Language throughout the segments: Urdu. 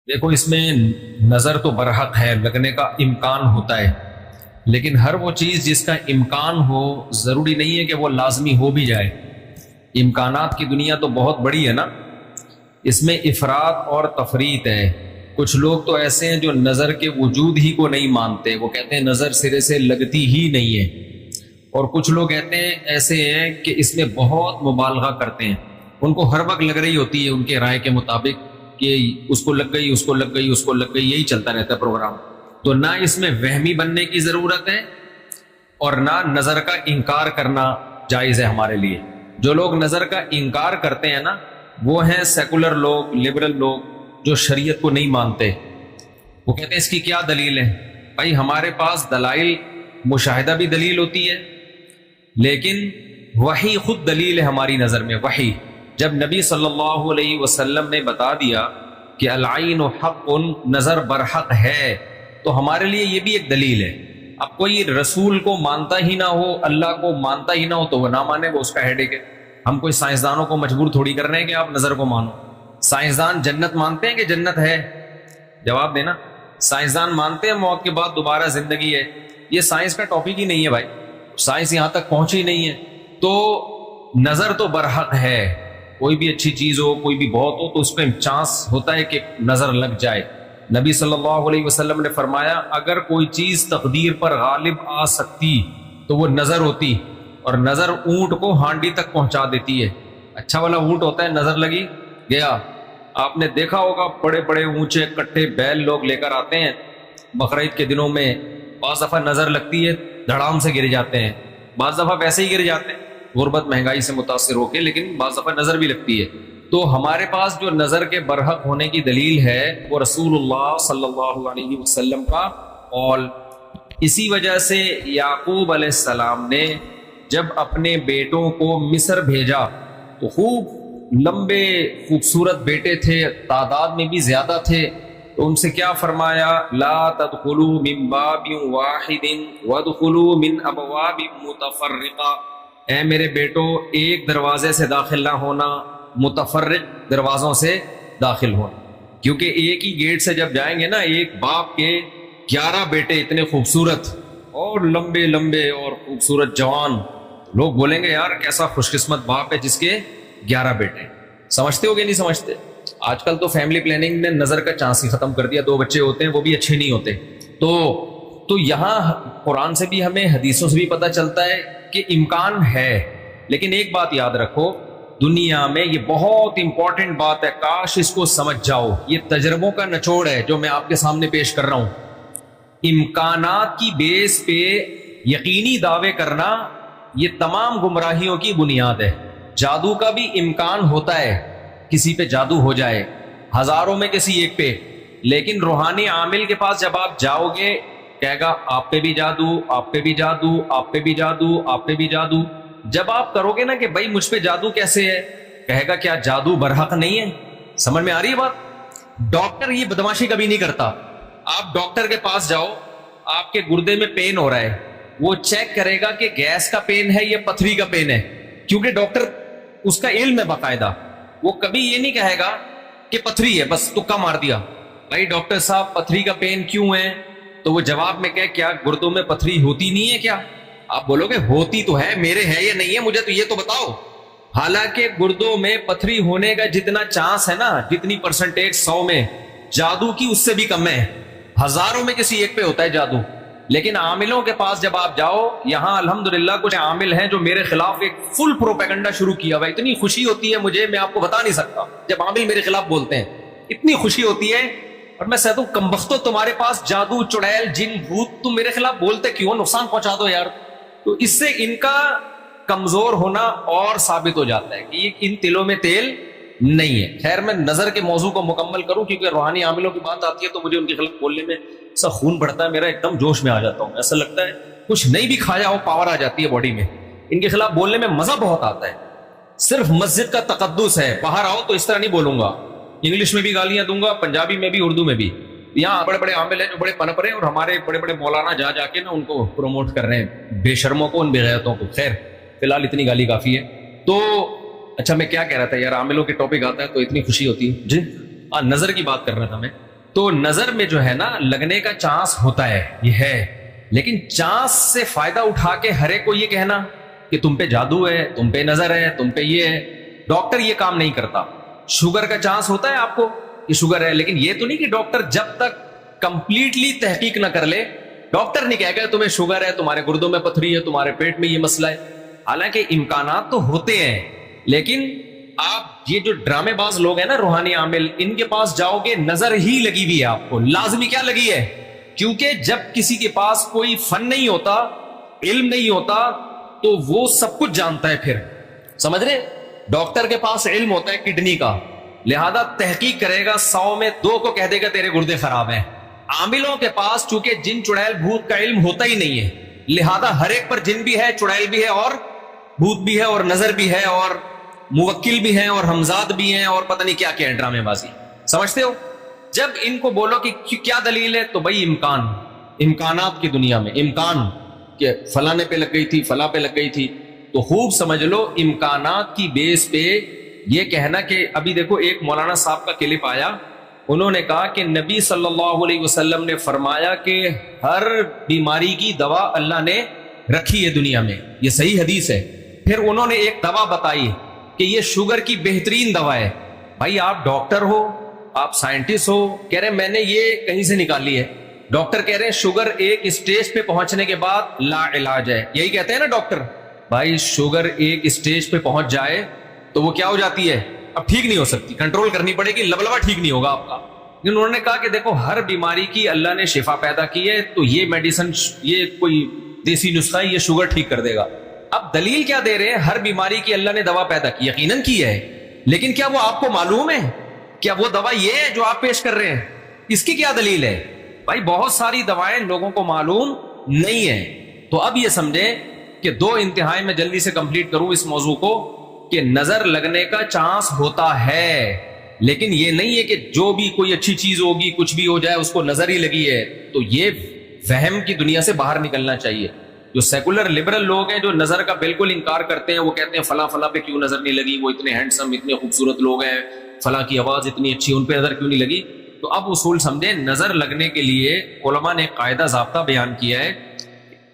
دیکھو اس میں نظر تو برحق ہے، لگنے کا امکان ہوتا ہے، لیکن ہر وہ چیز جس کا امکان ہو ضروری نہیں ہے کہ وہ لازمی ہو بھی جائے۔ امکانات کی دنیا تو بہت بڑی ہے نا، اس میں افراط اور تفریط ہے۔ کچھ لوگ تو ایسے ہیں جو نظر کے وجود ہی کو نہیں مانتے، وہ کہتے ہیں نظر سرے سے لگتی ہی نہیں ہے، اور کچھ لوگ کہتے ہیں ایسے ہیں کہ اس میں بہت مبالغہ کرتے ہیں، ان کو ہر وقت لگ رہی ہوتی ہے ان کے رائے کے مطابق کہ اس کو لگ گئی، اس کو لگ گئی، اس کو لگ گئی، یہی چلتا رہتا ہے پروگرام۔ تو نہ اس میں وہمی بننے کی ضرورت ہے اور نہ نظر کا انکار کرنا جائز ہے ہمارے لیے۔ جو لوگ نظر کا انکار کرتے ہیں نا، وہ ہیں سیکولر لوگ، لبرل لوگ، جو شریعت کو نہیں مانتے۔ وہ کہتے ہیں اس کی کیا دلیل ہے؟ بھائی ہمارے پاس دلائل، مشاہدہ بھی دلیل ہوتی ہے، لیکن وحی خود دلیل ہے ہماری نظر میں۔ وحی جب نبی صلی اللہ علیہ وسلم نے بتا دیا کہ العین حق، نظر برحق ہے، تو ہمارے لیے یہ بھی ایک دلیل ہے۔ اب کوئی رسول کو مانتا ہی نہ ہو، اللہ کو مانتا ہی نہ ہو، تو وہ نہ مانے، وہ اس کا ہیڈیک ہے۔ ہم کوئی سائنسدانوں کو مجبور تھوڑی کر رہے ہیں کہ آپ نظر کو مانو۔ سائنسدان جنت مانتے ہیں کہ جنت ہے؟ جواب دینا۔ سائنسدان مانتے ہیں موت کے بعد دوبارہ زندگی ہے؟ یہ سائنس کا ٹاپک ہی نہیں ہے بھائی، سائنس یہاں تک پہنچی نہیں ہے۔ تو نظر تو برحق ہے، کوئی بھی اچھی چیز ہو، کوئی بھی بہت ہو، تو اس پہ چانس ہوتا ہے کہ نظر لگ جائے۔ نبی صلی اللہ علیہ وسلم نے فرمایا اگر کوئی چیز تقدیر پر غالب آ سکتی تو وہ نظر ہوتی، اور نظر اونٹ کو ہانڈی تک پہنچا دیتی ہے۔ اچھا والا اونٹ ہوتا ہے، نظر لگی گیا۔ آپ نے دیکھا ہوگا بڑے بڑے اونچے کٹھے بیل لوگ لے کر آتے ہیں بقرعید کے دنوں میں، بعض دفعہ نظر لگتی ہے دھڑام سے گر جاتے ہیں، بعض دفعہ ویسے ہی گر جاتے ہیں غربت مہنگائی سے متاثر ہو کے، لیکن بعض دفعہ نظر بھی لگتی ہے۔ تو ہمارے پاس جو نظر کے برحق ہونے کی دلیل ہے وہ رسول اللہ صلی اللہ علیہ وسلم کا قول۔ اسی وجہ سے یعقوب علیہ السلام نے جب اپنے بیٹوں کو مصر بھیجا تو خوب لمبے خوبصورت بیٹے تھے، تعداد میں بھی زیادہ تھے، تو ان سے کیا فرمایا؟ لا تدخلوا من باب واحد وادخلوا من ابواب متفرقہ۔ اے میرے بیٹو، ایک دروازے سے داخل نہ ہونا، متفرق دروازوں سے داخل ہونا، کیونکہ ایک ہی گیٹ سے جب جائیں گے نا، ایک باپ کے 11 بیٹے اتنے خوبصورت اور لمبے لمبے اور خوبصورت جوان، لوگ بولیں گے یار کیسا خوش قسمت باپ ہے جس کے 11 بیٹے۔ سمجھتے ہو کہ نہیں سمجھتے؟ آج کل تو فیملی پلاننگ نے نظر کا چانس ہی ختم کر دیا، 2 بچے ہوتے ہیں وہ بھی اچھے نہیں ہوتے۔ تو یہاں قرآن سے بھی ہمیں، حدیثوں سے بھی پتہ چلتا ہے کہ امکان ہے، لیکن ایک بات یاد رکھو، دنیا میں یہ بہت امپورٹنٹ بات ہے، کاش اس کو سمجھ جاؤ، یہ تجربوں کا نچوڑ ہے جو میں آپ کے سامنے پیش کر رہا ہوں۔ امکانات کی بیس پہ یقینی دعوے کرنا یہ تمام گمراہیوں کی بنیاد ہے۔ جادو کا بھی امکان ہوتا ہے، کسی پہ جادو ہو جائے، ہزاروں میں کسی ایک پہ، لیکن روحانی عامل کے پاس جب آپ جاؤ گے کہے گا آپ پہ بھی جادو، آپ پہ بھی جادو، آپ پہ بھی جادو، آپ پہ بھی جادو۔ جب آپ کرو گے نا کہ بھائی مجھ پہ جادو کیسے ہے، کہے گا کیا جادو برحق نہیں ہے؟ سمجھ میں آ رہی ہے بات؟ ڈاکٹر یہ بدماشی کبھی نہیں کرتا۔ آپ ڈاکٹر کے پاس جاؤ، آپ کے گردے میں پین ہو رہا ہے، وہ چیک کرے گا کہ گیس کا پین ہے یا پتھری کا پین ہے، کیونکہ ڈاکٹر اس کا علم ہے باقاعدہ۔ وہ کبھی یہ نہیں کہے گا کہ پتھری ہے بس تکا مار دیا، بھائی ڈاکٹر صاحب پتھری کا پین کیوں ہے؟ تو وہ جواب میں کہے کیا گردوں میں پتھری ہوتی نہیں ہے کیا؟ آپ بولو گے ہوتی تو ہے، میرے ہے یا نہیں ہے مجھے تو یہ تو بتاؤ۔ حالانکہ گردوں میں پتھری ہونے کا جتنا چانس ہے نا، جتنی پرسنٹیج 100 میں، جادو کی اس سے بھی کم ہے، ہزاروں میں کسی ایک پہ ہوتا ہے جادو۔ لیکن عاملوں کے پاس جب آپ جاؤ، یہاں الحمدللہ کچھ عامل ہیں جو میرے خلاف ایک فل پروپیگنڈا شروع کیا ہوا، اتنی خوشی ہوتی ہے مجھے، میں آپ کو بتا نہیں سکتا، جب عامل میرے خلاف بولتے ہیں اتنی خوشی ہوتی ہے، اور میں کہتا ہوں کمبختو تمہارے پاس جادو، چڑیل، جن، بھوت، تم میرے خلاف بولتے کیوں؟ نقصان پہنچا دو یار۔ تو اس سے ان کا کمزور ہونا اور ثابت ہو جاتا ہے کہ ان تلوں میں تیل نہیں ہے۔ خیر میں نظر کے موضوع کو مکمل کروں، کیونکہ روحانی عاملوں کی بات آتی ہے تو مجھے ان کے خلاف بولنے میں ایسا خون بڑھتا ہے، میرا ایک دم جوش میں آ جاتا ہوں، ایسا لگتا ہے کچھ نہیں بھی کھایا ہو پاور آ جاتی ہے باڈی میں۔ ان کے خلاف بولنے میں مزہ بہت آتا ہے، صرف مسجد کا تقدس ہے، باہر آؤ تو اس طرح نہیں بولوں گا، انگلش میں بھی گالیاں دوں گا، پنجابی میں بھی، اردو میں بھی۔ یہاں بڑے بڑے عامل ہیں جو بڑے پنپ رہے ہیں، اور ہمارے بڑے بڑے مولانا جا کے نا ان کو پروموٹ کر رہے ہیں، بے شرموں کو، ان بے غیرتوں کو۔ خیر فی الحال اتنی گالی کافی ہے۔ تو اچھا میں کیا کہہ رہا تھا یار، عاملوں کے ٹاپک آتا ہے تو اتنی خوشی ہوتی ہے۔ جی نظر کی بات کر رہا تھا میں۔ تو نظر میں جو ہے نا لگنے کا چانس ہوتا ہے، یہ ہے، لیکن چانس سے فائدہ اٹھا کے ہر ایک کو یہ کہنا کہ تم پہ جادو ہے، تم پہ نظر ہے، تم پہ یہ ہے، ڈاکٹر یہ کام نہیں کرتا۔ شوگر کا چانس ہوتا ہے آپ کو کہ شوگر ہے، لیکن یہ تو نہیں کہ ڈاکٹر جب تک کمپلیٹلی تحقیق نہ کر لے، ڈاکٹر نہیں کہے گا تمہیں شوگر ہے، تمہارے گردوں میں پتھری ہے، تمہارے پیٹ میں یہ مسئلہ ہے۔ حالانکہ امکانات تو ہوتے ہیں، لیکن آپ یہ جو ڈرامے باز لوگ ہیں نا، روحانی عامل، ان کے پاس جاؤ گے نظر ہی لگی ہوئی ہے آپ کو، لازمی کیا لگی ہے؟ کیونکہ جب کسی کے پاس کوئی فن نہیں ہوتا، علم نہیں ہوتا، تو وہ سب کچھ جانتا ہے۔ پھر سمجھ رہے، ڈاکٹر کے پاس علم ہوتا ہے کڈنی کا، لہذا تحقیق کرے گا، 100 میں 2 کو کہہ دے گا تیرے گردے خراب ہیں۔ عاملوں کے پاس چونکہ جن چڑیل بھوت کا علم ہوتا ہی نہیں ہے، لہذا ہر ایک پر جن بھی ہے، چڑیل بھی ہے، اور بھوت بھی ہے، اور نظر بھی ہے، اور موکل بھی ہیں، اور ہمزاد بھی ہیں، اور پتہ نہیں کیا کیا ہے، ڈرامے بازی۔ سمجھتے ہو؟ جب ان کو بولو کہ کیا دلیل ہے، تو بھائی امکانات کی دنیا میں امکان کہ فلانے پہ لگ گئی تھی، فلاں پہ لگ گئی تھی، تو خوب سمجھ لو امکانات کی بیس پہ یہ کہنا کہ ابھی دیکھو ایک مولانا صاحب کا کلپ آیا، انہوں نے کہا کہ نبی صلی اللہ علیہ وسلم نے فرمایا کہ ہر بیماری کی دوا اللہ نے رکھی ہے دنیا میں، یہ صحیح حدیث ہے۔ پھر انہوں نے ایک دوا بتائی کہ یہ شوگر کی بہترین دوا ہے۔ بھائی آپ ڈاکٹر ہو، آپ سائنٹسٹ ہو، کہہ رہے میں نے یہ کہیں سے نکالی ہے۔ ڈاکٹر کہہ رہے ہیں شوگر ایک اسٹیج پہ پہنچنے کے بعد لا علاج ہے، یہی کہتے ہیں نا ڈاکٹر۔ بھائی شوگر ایک اسٹیج پہ پہنچ جائے تو وہ کیا ہو جاتی ہے، اب ٹھیک نہیں ہو سکتی، کنٹرول کرنی پڑے گی، لبلبا ٹھیک نہیں ہوگا آپ کا۔ لیکن انہوں نے کہا کہ دیکھو ہر بیماری کی اللہ نے شفا پیدا کی ہے، تو یہ میڈیسن، یہ کوئی دیسی نسخہ ہے، یہ شوگر ٹھیک کر دے گا۔ اب دلیل کیا دے رہے ہیں؟ ہر بیماری کی اللہ نے دوا پیدا کی، یقیناً کی ہے، لیکن کیا وہ آپ کو معلوم ہے؟ کیا وہ دوا یہ ہے جو آپ پیش کر رہے ہیں؟ اس کی کیا دلیل ہے؟ بھائی بہت ساری دوائیں لوگوں کو معلوم نہیں ہیں۔ تو اب یہ سمجھیں کہ 2 انتہائی میں جلدی سے کمپلیٹ کروں اس موضوع کو، کہ نظر لگنے کا چانس ہوتا ہے، لیکن یہ نہیں ہے کہ جو بھی کوئی اچھی چیز ہوگی، کچھ بھی ہو جائے، اس کو نظر ہی لگی ہے۔ تو یہ وہم کی دنیا سے باہر نکلنا چاہیے۔ جو سیکولر لبرل لوگ ہیں جو نظر کا بالکل انکار کرتے ہیں، وہ کہتے ہیں فلاں فلاں پہ کیوں نظر نہیں لگی، وہ اتنے ہینڈسم، اتنے خوبصورت لوگ ہیں، فلاں کی آواز اتنی اچھی، ان پہ نظر کیوں نہیں لگی؟ تو اب اصول سمجھیں، نظر لگنے کے لیے علماء نے قاعدہ ضابطہ بیان کیا ہے،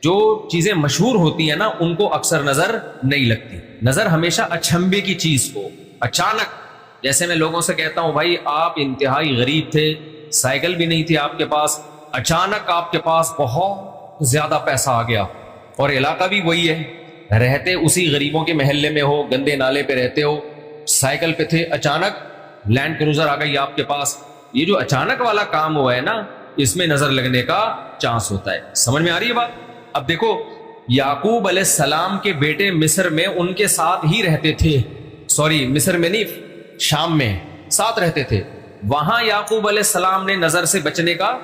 جو چیزیں مشہور ہوتی ہیں نا ان کو اکثر نظر نہیں لگتی۔ نظر ہمیشہ اچھمبے کی چیز کو، اچانک، جیسے میں لوگوں سے کہتا ہوں بھائی آپ انتہائی غریب تھے، سائیکل بھی نہیں تھی آپ کے پاس، اچانک آپ کے پاس بہت زیادہ پیسہ آ گیا، اور علاقہ بھی وہی ہے، رہتے اسی غریبوں کے محلے میں ہو، گندے نالے پہ رہتے ہو، سائیکل پہ تھے، اچانک لینڈ کروزر آ گئی آپ کے پاس۔ یہ جو اچانک والا کام ہوا ہے نا، اس میں نظر لگنے کا چانس ہوتا ہے۔ سمجھ میں آ رہی ہے بات؟ اب دیکھو یعقوب علیہ السلام کے بیٹے مصر میں ان کے ساتھ ہی رہتے تھے، سوری مصر میں نہیں، شام میں ساتھ رہتے تھے۔ وہاں یعقوب علیہ السلام نے نظر سے بچنے کا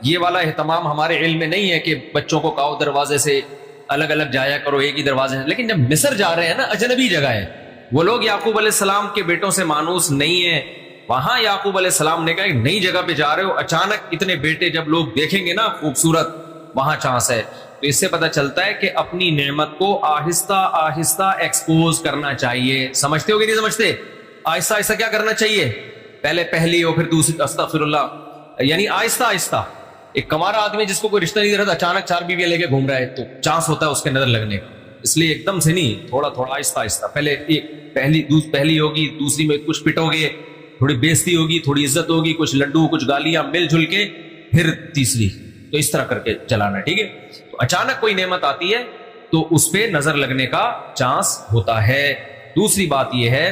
یہ والا اہتمام ہمارے علم میں نہیں ہے کہ بچوں کو کہو دروازے سے الگ الگ جایا کرو، ایک ہی دروازے سے۔ لیکن جب مصر جا رہے ہیں نا، اجنبی جگہ ہے، وہ لوگ یعقوب علیہ السلام کے بیٹوں سے مانوس نہیں ہیں۔ وہاں یعقوب علیہ السلام نے کہا ایک نئی جگہ پہ جا رہے ہو، اچانک اتنے بیٹے جب لوگ دیکھیں گے نا خوبصورت، وہاں چانس ہے۔ تو اس سے پتہ چلتا ہے کہ اپنی نعمت کو آہستہ آہستہ ایکسپوز کرنا چاہیے۔ سمجھتے ہو کہ نہیں سمجھتے؟ آہستہ آہستہ کیا کرنا چاہیے؟ پہلے پہلی ہو، پھر دوسری، استغفر اللہ، یعنی آہستہ آہستہ۔ ایک کمارا آدمی جس کو کوئی رشتہ نہیں دے رہا، اچانک 4 بیویاں لے کے گھوم رہا ہے، تو چانس ہوتا ہے اس کے نظر لگنے کا۔ اس لیے ایک دم سے نہیں، تھوڑا تھوڑا آہستہ آہستہ، پہلے پہلی ہوگی، دوسری میں کچھ پٹو گے، تھوڑی بےزتی ہوگی، تھوڑی عزت ہوگی، کچھ لڈو، کچھ گالیاں مل جل کے، پھر تیسری، تو اس طرح کر کے چلانا، ٹھیک ہے؟ تو اچانک کوئی نعمت آتی ہے تو اس پہ نظر لگنے کا چانس ہوتا ہے۔ دوسری بات یہ ہے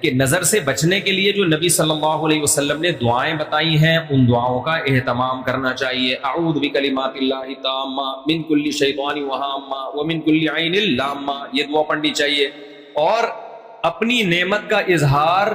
کہ نظر سے بچنے کے لیے جو نبی صلی اللہ علیہ وسلم نے دعائیں بتائی ہیں، ان دعاؤں کا اہتمام کرنا چاہیے۔ اعوذ بکلمات اللہ التامہ من کل شیطان وہامہ ومن کل عین لامہ، یہ دعا پڑھنی چاہیے۔ اور اپنی نعمت کا اظہار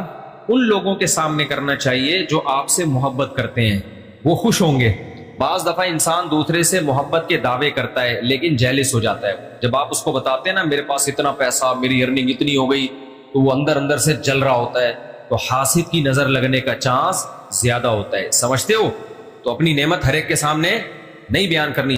ان لوگوں کے سامنے کرنا چاہیے جو آپ سے محبت کرتے ہیں، وہ خوش ہوں گے۔ بعض دفعہ انسان دوسرے سے محبت کے دعوے کرتا ہے لیکن جیلس ہو جاتا ہے۔ جب آپ اس کو بتاتے ہیں نا میرے پاس اتنا پیسہ، میری ارننگ اتنی ہو گئی، تو وہ اندر اندر سے جل رہا ہوتا ہے، تو حاسد کی نظر لگنے کا چانس زیادہ ہوتا ہے۔ سمجھتے ہو؟ تو اپنی نعمت ہر ایک کے سامنے نہیں بیان کرنی۔